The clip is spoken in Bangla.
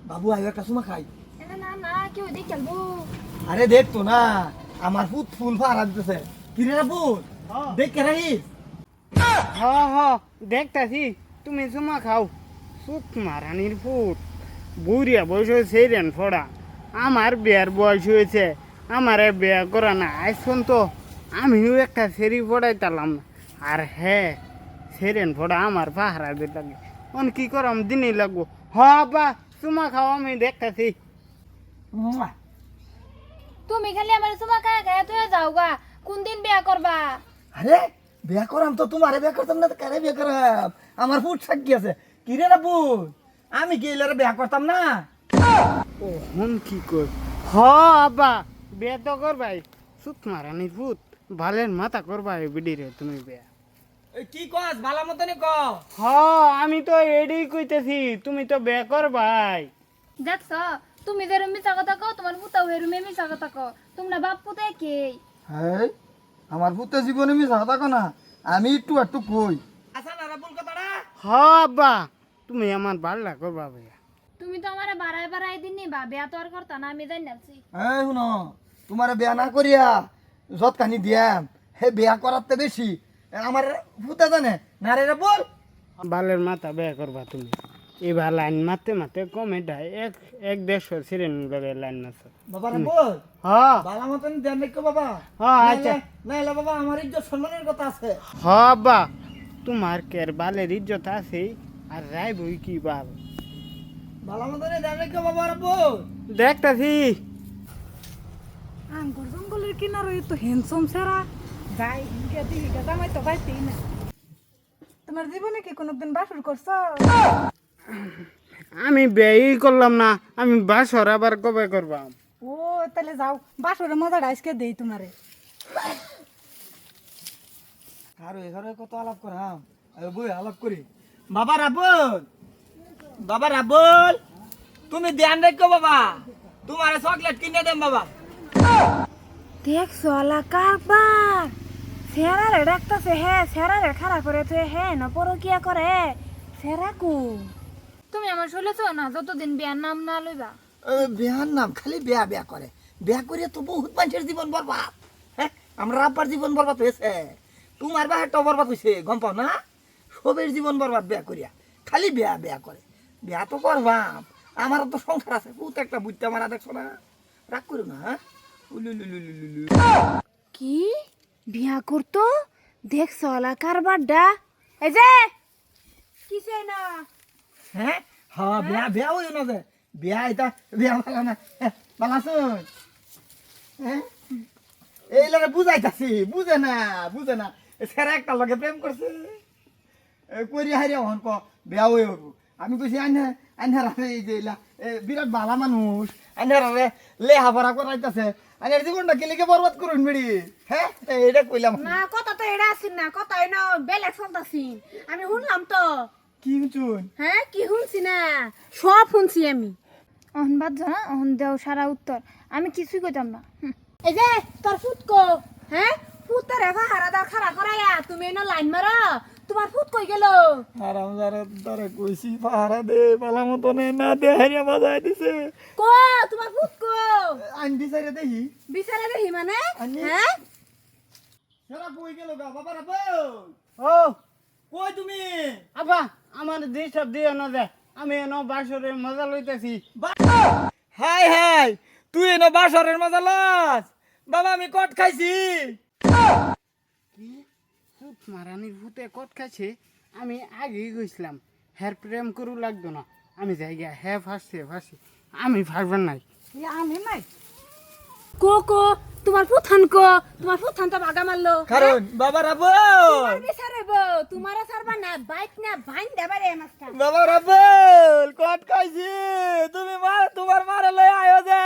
বাবু আগে একটা সময় খাই। না না না কেউ দেখ খেলবো। আরে দেখ তো না, আমার ফুট ফুল ফাড়া দিতেছে। কিরে না ফুট দেখ কে রাখিস। দেখতাছি তুমি চুমা খাও। সুখ মারানির ফুট বুড়িয়া বয়স হয়েছে রেন ফোড়া। আমার বিয়ার বয়স হয়েছে, আমারে বিয়া করা না আইসন তো আমিও একটা সেরি ফোড়াইতালাম না। আর হ্যাঁ সেরেন ফোড়া আমার পাহারা দিতে লাগে। অন কি করাম দিনই লাগবো। বা চুমা খাও, আমি দেখতাছি। তুমি খালি আমার চুমা খায় খায় তুই যাও গা। কোন দিন বিয়া করবা? আরে বিয়া করাম তো, তোমারে বিয়া করতাম না তো কারে বিয়া করাম? আমার ফুট সাক্ষী আছে। কিরে না ফুট, আমি কি এলারে বিয়া করতাম না? ও হন কি কর। আব্বা বিয়া তো করবাই। সুখ মারানির ফুট ভালের মাথা করবাই বিডিরে তুমি বিয়া। কি কস ভালো মতনে ক। আমি তো এডি কইতেছি, তুমি তো বিয়া করবাই। দেখছ তুমি যে মিছা কথা কও, তোমার পুতাও হেরুমে মিছা কথা কও। তোমরা বাপ পুতে কে? হ্যাঁ আমার পুতে জীবনে মিশা কথা কো না, আমি একটু একটু কই। আচ্ছা না বল কথাটা। আব্বা তুমি আমার বাল্লা করবা বিয়া। তুমি তো আমারে বাড়াই বাড়াই দিন নিবা, বিয়া তো আর করতা না, আমি জানি নালছি। এই শুনো, তোমারে বিয়া না করিয়া যত কানি দিয়াম হে বিয়া করাতে বেশি আমার পুতে জানে না রে বল। বালের মাথা বিয়া করবা তুমি। এবার লাইন মারতে মারতে কমে দেয়। এক 150 সিরেন লাইন মারছ। বাবা রে বল। হ্যাঁ ভালো মতন ধ্যান রেখো বাবা। আচ্ছা। নাইলে বাবা আমার ইজ্জত সম্মানের কথা আছে। আব্বা তোমার কের বালের ইজ্জত আছে, আর রাই বই কি বাল। ভালো মতন ধ্যান রেখো বাবা রে বল। দেখতাছি। আঙ্গুর জঙ্গলের কিনারে তো হ্যান্ডসাম সারা যাই হিংকে দিকে জামাই তো বাইতেই না। তোমার জীবনে কি কোনোদিন বাসর করছো? আমি বিয়েই করলাম না, আমি বাসর আবার কবে করবাম? ও তাহলে যাও বাসরে মজাটা আজকে দেই তোমারে। আর এখানে কত আলাপ করাম, বই আলাপ করি। বাবা রাবল, বাবা রাবল, তুমি ধ্যান রেখো বাবা, তোমার চকলেট কিনে দেন বাবা। দেখছো আলা কারবার সেরারে ডাকতাছে। হ্যাঁ সেরারে খারাপ করে তুই হ্যাঁ না পরকিয়া করে সেরাকু। তুমি আমার শুনেছো না যতদিন বিয়ার নাম না লইবা। বিয়ার নাম খালি বিয়া বিয়া করে, বিয়া করিয়া তো বহুত মানুষের জীবন বরবাদ। হ্যাঁ আমরা আব্বার জীবন বরবাদ হয়েছে, তোমার বাহারটাও বরবাদ হয়েছে, গম পাও না? সবের জীবন বরবাদ বিয়া করিয়া, খালি বিয়া বিয়া করে। বিয়া তো করবাম, আমারও তো সংসার আছে। বহুত একটা বুঝতে মারা দেখছো না, রাগ করো না। হ্যাঁ কি বিয়া করতো? দেখছো আলা কারবারডা। এই যে কিসে না হ্যাঁ হ্যাঁ বিয়া বিয়া হইও না যে, বিয়া এটা বিয়া ভালো না। ভালো শুন, হ্যাঁ এই লাগে বুঝাইতাছি, বুঝে না বুঝে না। সেরা একটা লগে প্রেম করছে, করি হারিয়া হন ক বিয়া হয়ে হব। আমি কইছি আইনারে এই যে বিরাট ভালো মানুষ, আইনারে লেহাপড়া করাইতাছে, আইনার জীবনটা কেলিকে বরবাদ করুন বেড়ি। হ্যাঁ এটা কইলাম না কথা তো এটা আসিন না, কথা না বেলেগ শুনতাছি। আমি শুনলাম তো। কি শুন। হ্যাঁ কি শুনছি না, সব শুনছি আমি। অহন বাদ না, অহন দেও সারা উত্তর। আমি কিছুই কইতাম না। এই যে তোর ফুট কো, হ্যাঁ ফুটের একা হারা দা খাড়া করাইয়া তুমি এনে লাইন মারো, তোমার ফুট কই গেল? আরাম যারা তারে কইছি পাহারা দে ভালো মতনে না দে হারিয়া বাজায় দিছে। কো তোমার ফুট কো? আইন বিচারে দেখি। বিচারে দেখি মানে? আনি। হ্যাঁ সেরা কই গেল গা বাবা রাব। ও কই তুমি? আব্বা আমার ডিস্টার্ব দিও না যে, আমি এনো বাসরে মজা লইতেছি। হাই হাই, তুই এনো বাসরের মজা লস? বাবা আমি কট খাইছি। কি সুখ মারানির ভূতে কট খাইছে? আমি আগেই গেছিলাম, হ্যার প্রেম করু লাগতো না। আমি যাই গিয়া হ্যাঁ ফাঁসছে, আমি ফাঁসবার নাই। আমি নাই। কো কো তোমার ফুথান কো, তোমার ফুথান তো বাগা মারলো। কারণ বাবা রাব, বিচারে বো তোমারে সারবা না, বাইক না ভাইন দেবারে মাস্টা। বাবা রাব কট খাইছি। তুমি তোমার মারে লই আয়ো যে।